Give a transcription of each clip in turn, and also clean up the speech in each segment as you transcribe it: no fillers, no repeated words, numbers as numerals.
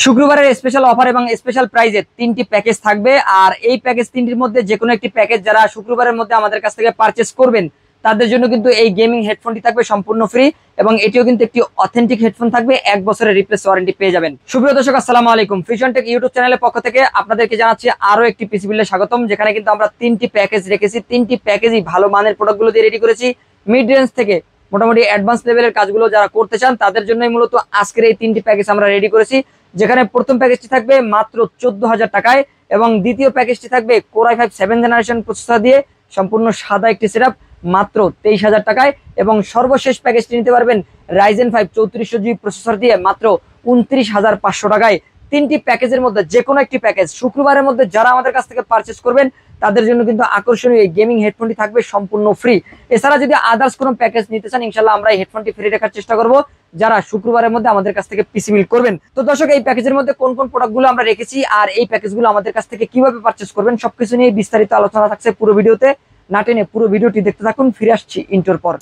শুক্রবারের special offer এবং special প্রাইজে 3টি প্যাকেজ থাকবে। আর এই প্যাকেজ 3টির মধ্যে যে কোনো একটি প্যাকেজ যারা শুক্রবারের মধ্যে আমাদের কাছ থেকে পারচেস করবেন তাদের জন্য কিন্তু এই গেমিং হেডফোনটি থাকবে সম্পূর্ণ ফ্রি এবং এটিও কিন্তু একটি অথেন্টিক হেডফোন থাকবে, 1 বছরের রিপ্লেস ওয়ারেন্টি পেয়ে যাবেন। সুপ্রিয় দর্শক, আসসালামু আলাইকুম। ফিউশন টেক ইউটিউব চ্যানেলের পক্ষ থেকে আপনাদেরকে জানাচ্ছি আরো একটি পিসি বিল্ডে স্বাগতম, যেখানে কিন্তু আমরা 3টি প্যাকেজ রেখেছি। 3টি প্যাকেজই ভালো মানের প্রোডাক্টগুলো দিয়ে রেডি করেছি। মিড রেঞ্জ থেকে মোটামুটি অ্যাডভান্স লেভেলের কাজগুলো যারা করতে চান তাদের জন্যই মূলত আজকের এই 3টি প্যাকেজ আমরা রেডি করেছি, যেখানে প্রথম প্যাকেজটি থাকবে মাত্র 14,000 টাকায় এবং দ্বিতীয় প্যাকেজটি থাকবে Core i5 7th generation processor দিয়ে সম্পূর্ণ সাদা একটি সেটআপ মাত্র 23,000 টাকায় এবং সর্বশেষ প্যাকেজটি নিতে পারবেন Ryzen 5 3400 জিবি প্রসেসর দিয়ে মাত্র 29,500 টাকায়। 3টি প্যাকেজের মধ্যে যে কোনো একটি প্যাকেজ শুক্রবারের মধ্যে যারা আমাদের কাছ থেকে পারচেস করবেন তাদের জন্য কিন্তু আকর্ষণীয় এই গেমিং হেডফোনটি থাকবে সম্পূর্ণ ফ্রি। এছাড়া যদি আদার্স কোনো প্যাকেজ নিতে চান ইনশাআল্লাহ আমরা এই হেডফোনটি ফ্রি রাখার চেষ্টা করব যারা শুক্রবারের মধ্যে আমাদের কাছ থেকে পিসি বিল্ড করবেন। তো দর্শক, এই প্যাকেজের মধ্যে কোন কোন প্রোডাক্টগুলো আমরা রেখেছি আর এই প্যাকেজগুলো আমাদের কাছ থেকে কিভাবে পারচেস করবেন সবকিছু নিয়ে বিস্তারিত আলোচনা থাকছে পুরো ভিডিওতে। না টেনে পুরো ভিডিওটি দেখতে থাকুন। ফিরে আসছি ইন্টোর পর।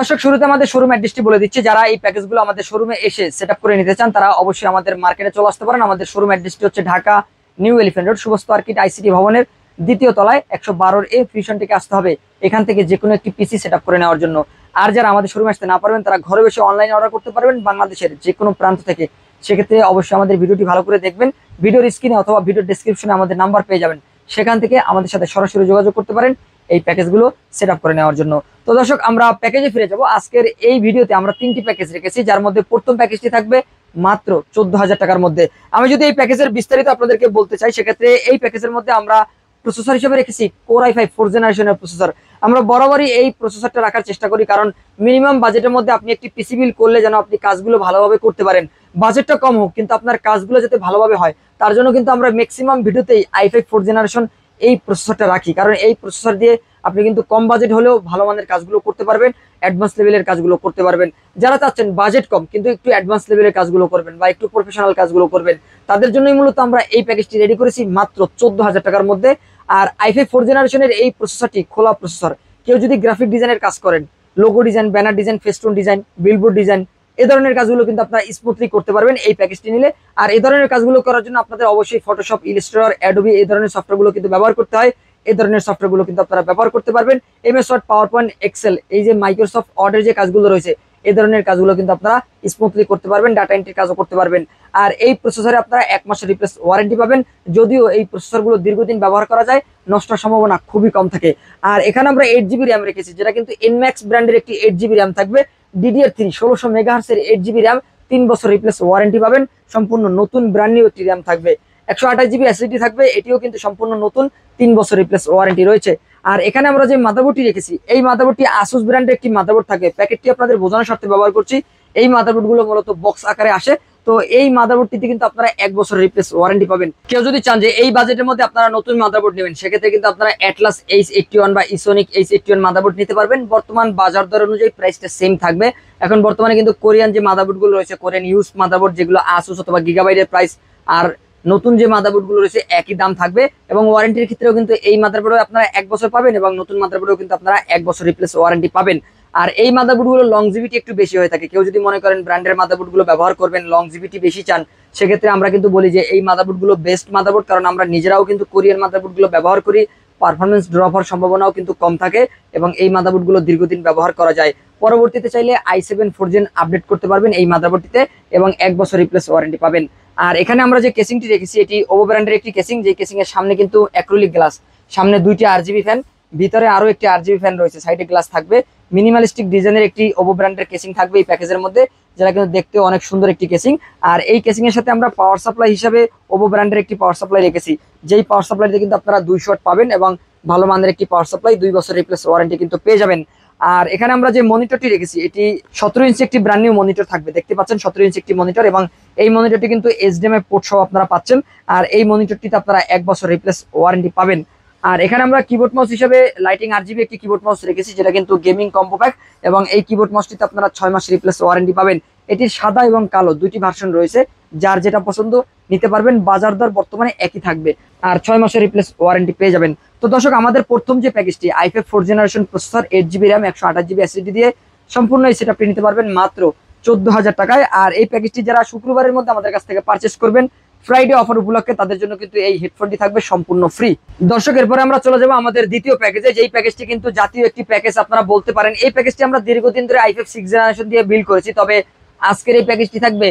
দর্শক, শুরুতে আমাদের শোরুম অ্যাড্রেসটি বলে দিচ্ছি। যারা এই প্যাকেজগুলো আমাদের শোরুমে এসে সেটআপ করে নিতে চান তারা অবশ্যই আমাদের মার্কেটে চলে আসতে পারেন। আমাদের শোরুম অ্যাড্রেসটি হচ্ছে Dhaka new elephant road, শুভস্ত আর্কিট ICT ভবনের 2য় তলায় 112A। ফিউশন টেকে আসতে হবে এখান থেকে যে কোনো একটি পিসি সেটআপ করে নেওয়ার জন্য। আর যারা আমাদের শোরুমে আসতে না পারবেন তারা ঘরে বসে অনলাইনে অর্ডার করতে পারবেন বাংলাদেশের যে কোনো প্রান্ত থেকে। সেক্ষেত্রে অবশ্যই আমাদের ভিডিওটি ভালো করে দেখবেন। ভিডিওর স্ক্রিনে অথবা ভিডিওর ডেসক্রিপশনে আমাদের নাম্বার পেয়ে যাবেন, সেখান থেকে আমাদের সাথে সরাসরি যোগাযোগ করতে পারেন এই প্যাকেজগুলো সেটআপ করে নেওয়ার জন্য। তো দর্শক, আমরা প্যাকেজে ফিরে যাব। আজকের এই ভিডিওতে আমরা 3টি প্যাকেজ রেখেছি, যার মধ্যে প্রথম প্যাকেজটি থাকবে মাত্র 14,000 টাকার মধ্যে। আমি যদি এই প্যাকেজের বিস্তারিত আপনাদেরকে বলতে চাই সেক্ষেত্রে এই প্যাকেজের মধ্যে আমরা প্রসেসর হিসেবে রেখেছি Core i5 4th জেনারেশনের প্রসেসর। আমরা বরাবরই এই প্রসেসরটা রাখার চেষ্টা করি, কারণ মিনিমাম বাজেটের মধ্যে আপনি একটি পিসি বিল্ড করলে যেন আপনি কাজগুলো ভালোভাবে করতে পারেন। বাজেটটা কম হোক কিন্তু আপনার কাজগুলো যাতে ভালোভাবে হয় তার জন্য কিন্তু আমরা ম্যাক্সিমাম ভিডিওতেই i5 4th জেনারেশন এই প্রসেসরটা রাখি, কারণ এই প্রসেসর দিয়ে আপনি কিন্তু কম বাজেট হলেও ভালো মানের কাজগুলো করতে পারবেন, অ্যাডভান্স লেভেলের কাজগুলো করতে পারবেন। যারা চাচ্ছেন বাজেট কম কিন্তু একটু অ্যাডভান্স লেভেলের কাজগুলো করবেন বা একটু প্রফেশনাল কাজগুলো করবেন তাদের জন্যই মূলত আমরা এই প্যাকেজটি রেডি করেছি মাত্র 14,000 টাকার মধ্যে। আর i5 4th জেনারেশনের এই প্রসেসরটি খোলা প্রসেসর। কেউ যদি গ্রাফিক ডিজাইনের কাজ করেন, logo design, banner design, festoon design, billboard design, এই ধরনের কাজগুলো কিন্তু আপনারা স্মুথলি করতে পারবেন এই প্যাকেজটি নিলে। আর এই ধরনের কাজগুলো করার জন্য আপনাদের অবশ্যই ফটোশপ, ইলাস্ট্রেটর, অ্যাডোবি এই ধরনের সফটওয়্যারগুলো কিন্তু ব্যবহার করতে হয়। এই ধরনের সফটওয়্যারগুলো কিন্তু আপনারা ব্যবহার করতে পারবেন। এমএস ওয়ার্ড, পাওয়ারপয়েন্ট, এক্সেল, এই যে মাইক্রোসফট ওয়ার্ডের যে কাজগুলো রয়েছে এই ধরনের কাজগুলো কিন্তু আপনারা স্মুথলি করতে পারবেন, ডাটা এন্ট্রির কাজও করতে পারবেন। আর এই প্রসেসরে আপনারা 1 মাসের রিপ্লেস ওয়ারেন্টি পাবেন, যদিও এই প্রসেসরগুলো দীর্ঘদিন ব্যবহার করা যায়, নষ্টের সম্ভাবনা খুবই কম থাকে। আর এখানে আমরা 8GB র্যাম রেখেছি, যেটা কিন্তু এনম্যাক্স ব্র্যান্ডের একটি 8GB র্যাম থাকবে। DDR3 1600 মেগাহার্টজের 8GB র্যাম, 3 বছর রিপ্লেস ওয়ারেন্টি পাবেন। সম্পূর্ণ নতুন ব্র্যান্ড নিউ একটি র্যাম থাকবে। 128GB SSD থাকবে, এটিও কিন্তু সম্পূর্ণ নতুন, 3 বছর রিপ্লেস ওয়ারেন্টি রয়েছে। আর এখানে আমরা যে মাদারবোর্ডটি রেখেছি এই মাদারবোর্ডটি আসুস ব্র্যান্ডের একটি মাদারবোর্ড থাকে। প্যাকেটটি আপনাদের বোঝানোর স্বার্থে ব্যবহার করছি। এই মাদারবোর্ডগুলো মূলত বক্স আকারে আসে, তো এই মাদারবোর্ডটিতে কিন্তু আপনারা 1 বছর রিপ্লেস ওয়ারেন্টি পাবেন। কেউ যদি চান যে এই বাজেটের মধ্যে আপনারা নতুন মাদারবোর্ড নেবেন সেক্ষেত্রে কিন্তু আপনারা অ্যাটলাস H81 বা ইসোনিক H81 মাদারবোর্ড নিতে পারবেন। বর্তমান বাজার দর অনুযায়ী প্রাইসটা সেম থাকবে। এখন বর্তমানে কিন্তু কোরিয়ান যে মাদারবোর্ডগুলো রয়েছে, কোরিয়ান ইউজ মাদারবোর্ড যেগুলো আসুস অথবা গিগাবাইটের প্রাইস, আর নতুন যে মাদারবোর্ডগুলো রয়েছে একই দাম থাকবে এবং ওয়ারেন্টির ক্ষেত্রেও কিন্তু এই মাদারবোর্ডে আপনারা 1 বছর পাবেন এবং নতুন মাদারবোর্ডেও কিন্তু আপনারা 1 বছর রিপ্লেস ওয়ারেন্টি পাবেন। আর এই মাদারবোর্ডগুলো লংজিভিটি একটু বেশি হয়ে থাকে। কেউ যদি মনে করেন ব্র্যান্ডের মাদারবোর্ডগুলো ব্যবহার করবেন, লংজিভিটি বেশি চান, সেক্ষেত্রে আমরা কিন্তু বলি যে এই মাদারবোর্ডগুলো বেস্ট মাদারবোর্ড, কারণ আমরা নিজেরাও কিন্তু কোরিয়ান মাদারবোর্ডগুলো ব্যবহার করি। পারফরমেন্স ড্রপ হওয়ার সম্ভাবনাও কিন্তু কম থাকে এবং এই মাদারবোর্ডগুলো দীর্ঘদিন ব্যবহার করা যায়। পরবর্তীতে চাইলে i7 4 জেন আপডেট করতে পারবেন এই মাদারবোর্ডটিতে এবং 1 বছর রিপ্লেস ওয়ারেন্টি পাবেন। আর এখানে আমরা যে কেসিংটি রেখেছি এটি ওভো ব্র্যান্ডের একটি কেসিং, যে কেসিং এর সামনে কিন্তু অ্যাক্রিলিক গ্লাস, সামনে 2টি আরজিবি ফ্যান, ভিতরে আরো একটি আরজিবি ফ্যান রয়েছে, সাইডে গ্লাস থাকবে। মিনিমালিস্টিক ডিজাইনের একটি ওভো ব্র্যান্ডের কেসিং থাকবে এই প্যাকেজের মধ্যে, যেটা কিন্তু দেখতে অনেক সুন্দর একটি কেসিং। আর এই কেসিং এর সাথে আমরা পাওয়ার সাপ্লাই হিসাবে ওভো ব্র্যান্ডের একটি পাওয়ার সাপ্লাই রেখেছি, যেই পাওয়ার সাপ্লাইতে কিন্তু আপনারা 200 ওয়াট পাবেন এবং ভালো মানের একটি পাওয়ার সাপ্লাই, 2 বছর রিপ্লেস ওয়ারেন্টি কিন্তু পেয়ে যাবেন। আর এখানে আমরা যে মনিটরটি রেখেছি এটি 17 ইঞ্চি একটি ব্র্যান্ড নিউ মনিটর থাকবে, দেখতে পাচ্ছেন 17 ইঞ্চি একটি মনিটর, এবং এই মনিটরটি কিন্তু HDMI পোর্ট সহ আপনারা পাচ্ছেন। আর এই মনিটরটিতে আপনারা 1 বছর রিপ্লেস ওয়ারেন্টি পাবেন। আর এখানে আমরা কিবোর্ড মাউস হিসেবে লাইটিং আরজিবি একটি কিবোর্ড মাউস রেখেছি, যেটা কিন্তু গেমিং কম্বো প্যাক, এবং এই কিবোর্ড মাউসটিতে আপনারা 6 মাস রিপ্লেস ওয়ারেন্টি পাবেন। এটির সাদা এবং কালো 2টি ভার্সন রয়েছে, যার যেটা পছন্দ নিতে পারবেন, বাজার দর বর্তমানে একই থাকবে, আর 6 মাসের রিপ্লেস ওয়ারেন্টি পেয়ে যাবেন। তো দর্শক, আমাদের প্রথম যে প্যাকেজটি i5 4 generation processor, 8GB RAM 128GB SSD দিয়ে সম্পূর্ণ এই সেটআপটি নিতে পারবেন মাত্র 14,000 টাকায়। আর এই প্যাকেজটি যারা শুক্রবারের মধ্যে আমাদের কাছ থেকে পারচেস করবেন ফ্রাইডে অফার উপলক্ষে, তাদের জন্য কিন্তু এই হেডফোনটি থাকবে সম্পূর্ণ ফ্রি। দর্শক, এরপরে আমরা চলে যাবো আমাদের দ্বিতীয় প্যাকেজে, যেই প্যাকেজটি কিন্তু জাতীয় একটি প্যাকেজ আপনারা বলতে পারেন। এই প্যাকেজটি আমরা দীর্ঘদিন ধরে i5 6 জেনারেশন দিয়ে বিল্ড করেছি, তবে আজকের এই প্যাকেজটি থাকবে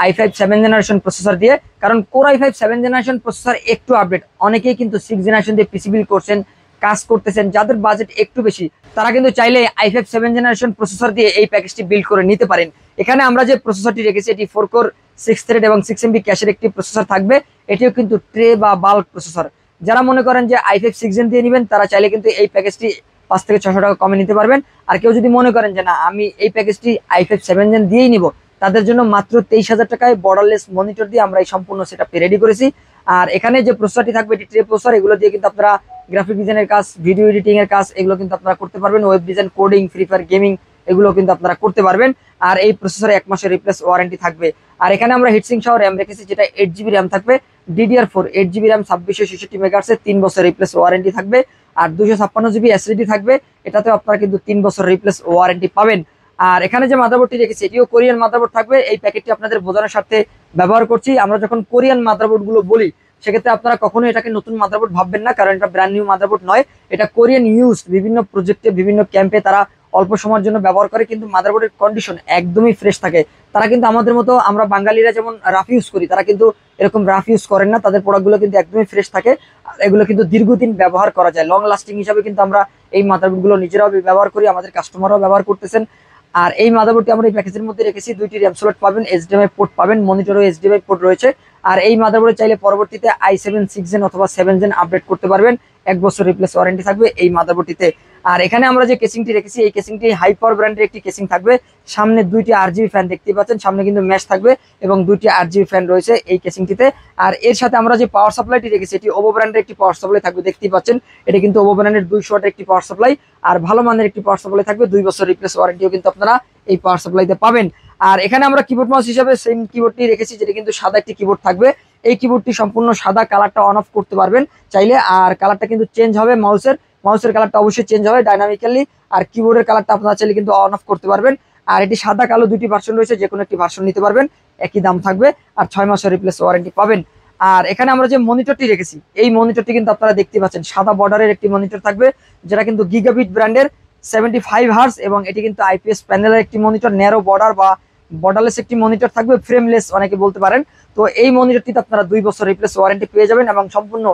i5 7 জেনারেশন প্রসেসর দিয়ে, কারণ কোর i5 7 জেনারেশন প্রসেসর একটু আপডেট। অনেকেই কিন্তু 6 জেনারেশন দিয়ে পিসি বিল্ড করছেন, কাজ করতেছেন, যাদের বাজেট একটু বেশি তারা কিন্তু চাইলে i5 7 জেনারেশন প্রসেসর দিয়ে এই প্যাকেজটি বিল্ড করে নিতে পারেন। এখানে আমরা যে প্রসেসরটি রেখেছি এটি 4 কোর 6 থ্রেড এবং 6 MB ক্যাশের একটি প্রসেসর থাকবে। এটিও কিন্তু ট্রে বা বাল্ক প্রসেসর। যারা মনে করেন যে i5 6 জেন দিয়ে নেবেন তারা চাইলে কিন্তু এই প্যাকেজটি 5 থেকে 600 টাকা কমে নিতে পারবেন। আর কেউ যদি মনে করেন যে না, আমি এই প্যাকেজটি i5 7 জেন দিয়েই নিব, তাদের জন্য মাত্র 23,000 টাকায় বর্ডারলেস মনিটর দিয়ে আমরা এই সম্পূর্ণ সেটআপটি রেডি করেছি। আর এখানে যে প্রসেসরটি থাকবে এটি ট্রে প্রসেসর, এগুলো দিয়ে কিন্তু আপনারা গ্রাফিক ডিজাইনের কাজ, ভিডিও এডিটিং এর কাজ, এগুলো কিন্তু আপনারা করতে পারবেন। Web design, coding, free fire gaming, এগুলো কিন্তু আপনারা করতে পারবেন। আর এই প্রসেসরে 1 মাসের রিপ্লেস ওয়ারেন্টি থাকবে। আর এখানে আমরা হিটসিং সহ র্যাম রেখেছি, যেটা 8GB র্যাম থাকবে, DDR4 8GB র্যাম 2666 মেগাহার্টজ, 3 বছর রিপ্লেস ওয়ারেন্টি থাকবে। আর 256GB SSD থাকবে, এটাতেও আপনারা কিন্তু 3 বছর রিপ্লেস ওয়ারেন্টি পাবেন। আর এখানে যে মাদারবোর্ডটি রেখেছি এটিও কোরিয়ান মাদারবোর্ড থাকবে। এই প্যাকেটটি আপনাদের বোঝানোর স্বার্থে ব্যবহার করছি। আমরা যখন কোরিয়ান মাদারবোর্ড গুলো বলি সেক্ষেত্রে আপনারা কখনো এটাকে নতুন মাদারবোর্ড ভাববেন না, কারণ এটা ব্র্যান্ড নিউ মাদারবোর্ড নয়। এটা কোরিয়ান ইউজ, বিভিন্ন প্রজেক্টে, বিভিন্ন ক্যাম্পে তারা অল্প সময়ের জন্য ব্যবহার করে, কিন্তু মাদারবোর্ডের কন্ডিশন একদমই ফ্রেশ থাকে। তারা কিন্তু আমাদের মতো, আমরা বাঙালিরা যেমন রাফ ইউজ করি, তারা কিন্তু এরকম রাফ ইউজ করেন না। তাদের প্রোডাক্টগুলো কিন্তু একদমই ফ্রেশ থাকে। আর এগুলো কিন্তু দীর্ঘদিন ব্যবহার করা যায়, লং লাস্টিং হিসাবে কিন্তু আমরা এই মাদারবোর্ডগুলো নিজেরাও ব্যবহার করি, আমাদের কাস্টমাররাও ব্যবহার করতেছেন। আর এই মাদারবোর্ডটি আমরা এই প্যাকেজের মধ্যে রেখেছি, 2টি র্যাম স্লট পাবেন, HDMI পোর্ট পাবেন, মনিটরও HDMI পোর্ট রয়েছে। আর এই মাদারবোর্ডে চাইলে পরবর্তীতে i7 6 জেন অথবা 7 জেন আপডেট করতে পারবেন, 1 বছর রিপ্লেস ওয়ারেন্টি থাকবে এই মাদারবোর্ডটিতে। আর এখানে আমরা যে কেসিংটি রেখেছি এই কেসিংটি হাইপাওয়ার ব্র্যান্ডের একটি কেসিং থাকবে। সামনে 2টি RGB ফ্যান দেখতে পাচ্ছেন, সামনে কিন্তু ম্যাশ থাকবে এবং 2টি RGB ফ্যান রয়েছে এই কেসিংটিতে। আর এর সাথে আমরা যে পাওয়ার সাপ্লাইটি রেখেছি এটি ওভো ব্র্যান্ডের একটি পাওয়ার সাপ্লাই থাকবে, দেখতেই পাচ্ছেন। এটা কিন্তু ওভো ব্র্যান্ডের 200 ওয়াটের একটি পাওয়ার সাপ্লাই, আর ভালো মানের একটি পাওয়ার সাপ্লাই থাকবে, 2 বছর রিপ্লেস ওয়ারেন্টিও কিন্তু আপনারা এই পাওয়ার সাপ্লাইতে পাবেন। আর এখানে আমরা কিবোর্ড মাউস হিসেবে সেম কিবোর্ডটি রেখেছি, যেটা কিন্তু সাদা একটি কিবোর্ড থাকবে। এই কিবোর্ডটি সম্পূর্ণ সাদা, কালারটা অন অফ করতে পারবেন চাইলে। আর কালারটা কিন্তু চেঞ্জ হবে, মাউসের কালারটা অবশ্যই চেঞ্জ হবে ডাইনামিক্যালি। আর কিবোর্ডের কালারটা আপনারা চাইলে কিন্তু অন অফ করতে পারবেন। আর এটি সাদা কালো 2টি ভার্সন রয়েছে, যে কোনো একটি ভার্সন নিতে পারবেন, একই দাম থাকবে, আর 6 মাসের রিপ্লেস ওয়ারেন্টি পাবেন। আর এখানে আমরা যে মনিটরটি রেখেছি এই মনিটরটি কিন্তু আপনারা দেখতে পাচ্ছেন, সাদা বর্ডারের একটি মনিটর থাকবে, যেটা কিন্তু গিগাবিট ব্র্যান্ডের 75 হার্জ, এবং এটি কিন্তু IPS প্যানেলের একটি মনিটর, ন্যারো বর্ডার বা বর্ডারলেস একটি মনিটর থাকবে, ফ্রেমলেস অনেকে বলতে পারেন। তো এই মনিটরটিতে আপনারা 2 বছর রিপ্লেস ওয়ারেন্টি পেয়ে যাবেন, এবং সম্পূর্ণ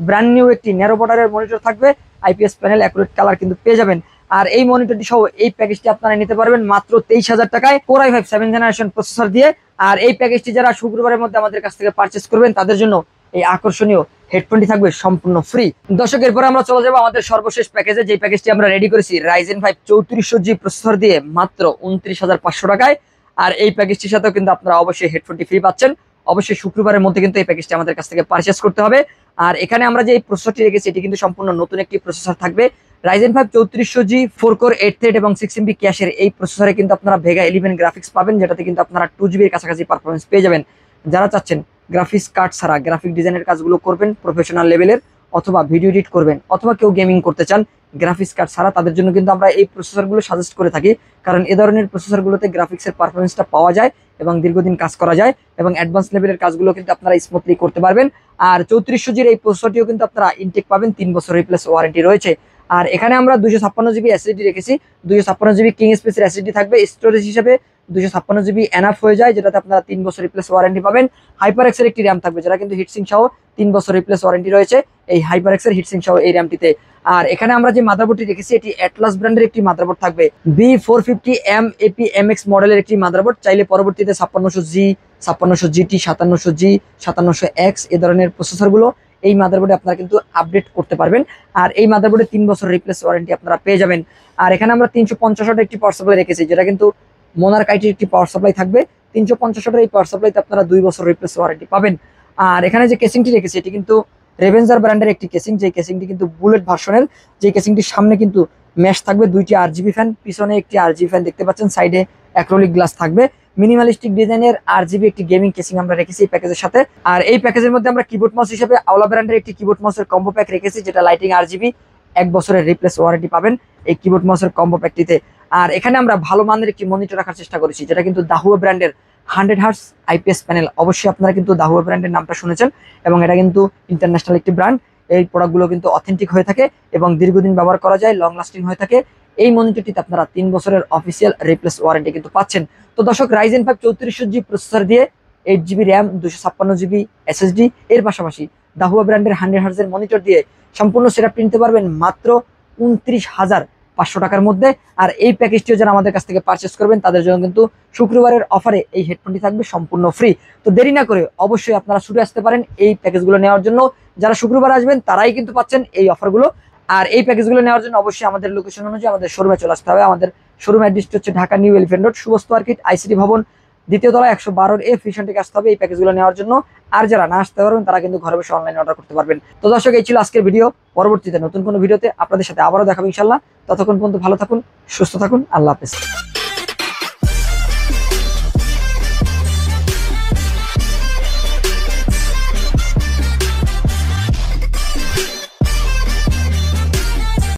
ব্র্যান্ড নিউ একটি ন্যারো বর্ডারের মনিটর থাকবে, IPS প্যানেল, অ্যাকুরেট কালার কিন্তু পেয়ে যাবেন। আর এই মনিটরটি সহ এই প্যাকেজটি আপনারা নিতে পারবেন মাত্র 23,000 টাকায় কোর i5 7 জেনারেশন প্রসেসর দিয়ে। আর এই প্যাকেজটি যারা শুক্রবারের মধ্যে আমাদের কাছ থেকে পারচেস করবেন তাদের জন্য এই আকর্ষণীয় হেডফোনটি থাকবে সম্পূর্ণ ফ্রি। দর্শক, এরপরে আমরা চলে যাবো আমাদের সর্বশেষ প্যাকেজে, যে প্যাকেজটি আমরা রেডি করেছি Ryzen 5 3400G প্রসেসর দিয়ে মাত্র 29,500 টাকায়। আর এই প্যাকেজটির সাথেও কিন্তু আপনারা অবশ্যই হেডফোনটি ফ্রি পাচ্ছেন। অবশ্যই শুক্রবারের মধ্যে কিন্তু এই প্যাকেজটি আমাদের কাছ থেকে পারচেস করতে হবে। আর এখানে আমরা যে এই প্রসেসরটি রেখেছি এটি কিন্তু সম্পূর্ণ নতুন একটি প্রসেসর থাকবে, Ryzen 5 3400G 4 কোর 8 থ্রেড এবং 6 MB ক্যাশের এই প্রসেসরে কিন্তু আপনারা Vega 11 গ্রাফিক্স পাবেন, যেটাতে কিন্তু আপনারা 2GB এর কাছাকাছি পারফরমেন্স পেয়ে যাবেন। যারা চাচ্ছেন গ্রাফিক্স কার্ড ছাড়া গ্রাফিক ডিজাইনের কাজগুলো করবেন প্রফেশনাল লেভেলের, অথবা ভিডিও এডিট করবেন, অথবা কেউ গেমিং করতে চান গ্রাফিক্স কার্ড ছাড়া, তাদের জন্য কিন্তু আমরা এই প্রসেসরগুলো সাজেস্ট করে থাকি। কারণ এ ধরনের প্রসেসরগুলোতে গ্রাফিক্সের পারফরমেন্সটা পাওয়া যায় এবং দীর্ঘদিন কাজ করা যায়, এবং অ্যাডভান্স লেভেলের কাজগুলো কিন্তু আপনারা স্মুথলি করতে পারবেন। আর 3400G এই প্রসেসরটিও কিন্তু আপনারা ইনটেক পাবেন, 3 বছর রিপ্লেস ওয়ারেন্টি রয়েছে। আর এখানে আমরা 256 জিবি এসএসডি রেখেছি। 256 জিবি কিং স্পেসের এসএসডি থাকবে। স্টোরেজ হিসেবে 256 জিবি এনাফ হয়ে যায়, যেটাতে আপনারা 3 বছর রিপ্লেস ওয়ারেন্টি পাবেন। হাইপার এক্সের একটি র্যাম থাকবে, যেটা কিন্তু হিটসিং সহ 3 বছর রিপ্লেস ওয়ারেন্টি রয়েছে এই হাইপার এক্সের হিটসিং সহ এই র্যামটিতে। আর এখানে আমরা যে মাদারবোর্ডটি রেখেছি এটি অ্যাটলাস ব্র্যান্ডের একটি মাদারবোর্ড থাকবে। B450M APMX মডেলের একটি মাদারবোর্ড। চাইলে পরবর্তীতে 5600G, 5600GT, 5700G, 5700X এ ধরনের প্রসেসরগুলো এই মাদারবোর্ডে আপনারা কিন্তু আপডেট করতে পারবেন। আর এই মাদারবোর্ডে 3 বছর রিপ্লেস ওয়ারেন্টি আপনারা পেয়ে যাবেন। আর এখানে আমরা 350 ওয়াটের একটি পাওয়ার সাপ্লাই রেখেছি, যেটা কিন্তু মোনার্ক আইটির একটি পাওয়ার সাপ্লাই থাকবে। 350 ওয়াটের এই পাওয়ার সাপ্লাইতে আপনারা 2 বছর রিপ্লেস ওয়ারেন্টি পাবেন। আর এখানে যে কেসিংটি রেখেছি এটি কিন্তু রেভেঞ্জার ব্র্যান্ডের একটি কেসিং, যে কেসিংটি কিন্তু বুলেট ভার্সনের। যে কেসিংটির সামনে কিন্তু ম্যাশ থাকবে 2টি আরজিবি ফ্যান, পিছনে একটি আরজিবি ফ্যান দেখতে পাচ্ছেন, সাইডে অ্যাক্রিলিক গ্লাস থাকবে। মিনিমালিস্টিক ডিজাইনের আরজিবি একটি গেমিং কেসিং আমরা রেখেছি এই প্যাকেজের সাথে। আর এই প্যাকেজের মধ্যে আমরা কিবোর্ড মাউস হিসেবে আওলা ব্র্যান্ডের একটি কিবোর্ড মাউসের কম্বো প্যাক রেখেছি, যেটা লাইটিং আরজিবি 1 বছরের রিপ্লেস ওয়ারেন্টি পাবেন এই কিবোর্ড মাউসের কম্বো প্যাকটিতে। আর এখানে আমরা ভালো মানের একটি মনিটর রাখার চেষ্টা করেছি, যেটা কিন্তু দাহুয়া ব্র্যান্ডের 100 Hz IPS প্যানেল। অবশ্যই আপনারা কিন্তু দাহুয়া ব্র্যান্ডের নামটা শুনেছেন, এবং এটা কিন্তু ইন্টারন্যাশনাল একটি ব্র্যান্ড। এই প্রোডাক্টগুলো কিন্তু অথেন্টিক হয়ে থাকে এবং দীর্ঘদিন ব্যবহার করা যায়, লং লাস্টিং হয়ে থাকে। এই মনিটরটিতে আপনারা 3 বছরের অফিসিয়াল রিপ্লেস ওয়ারেন্টি কিন্তু পাচ্ছেন। তো দর্শক, Ryzen 5 3400G প্রসেসর দিয়ে 8GB র্যাম, 256GB SSD এর পাশাপাশি দাহুয়া ব্র্যান্ডের 100 Hz এর মনিটর দিয়ে সম্পূর্ণ সেটআপটি নিতে পারবেন মাত্র 29,500 টাকার মধ্যে। আর এই প্যাকেজটিও যারা আমাদের কাছ থেকে পারচেস করবেন তাদের জন্য কিন্তু শুক্রবারের অফারে এই হেডফোনটি থাকবে সম্পূর্ণ ফ্রি। তো দেরি না করে অবশ্যই আপনারা ছুটে আসতে পারেন এই প্যাকেজগুলো নেওয়ার জন্য। যারা শুক্রবার আসবেন তারাই কিন্তু পাচ্ছেন এই অফারগুলো। আর এই প্যাকেজগুলো নেওয়ার জন্য অবশ্যই আমাদের লোকেশন অনুযায়ী আমাদের শোরুমে চলে আসতে হবে। আমাদের শোরুম অ্যাড্রেসটি হচ্ছে ঢাকা নিউ এলিফ্যান্ট রোড, সুবস্ত মার্কেট, ICT ভবন, 2য় তলা, 112A ফিশন থেকে আসতে হবে এই প্যাকেজগুলো নেওয়ার জন্য। আর যারা না আসতে পারবেন তারা কিন্তু ঘরে বসে অনলাইনে অর্ডার করতে পারবেন। তো দর্শক, এই ছিল আজকের ভিডিও। পরবর্তীতে নতুন কোনো ভিডিওতে আপনাদের সাথে আবারও দেখাবো ইনশাল্লাহ। ততক্ষণ পর্যন্ত ভালো থাকুন, সুস্থ থাকুন, আল্লাহ হাফেজ।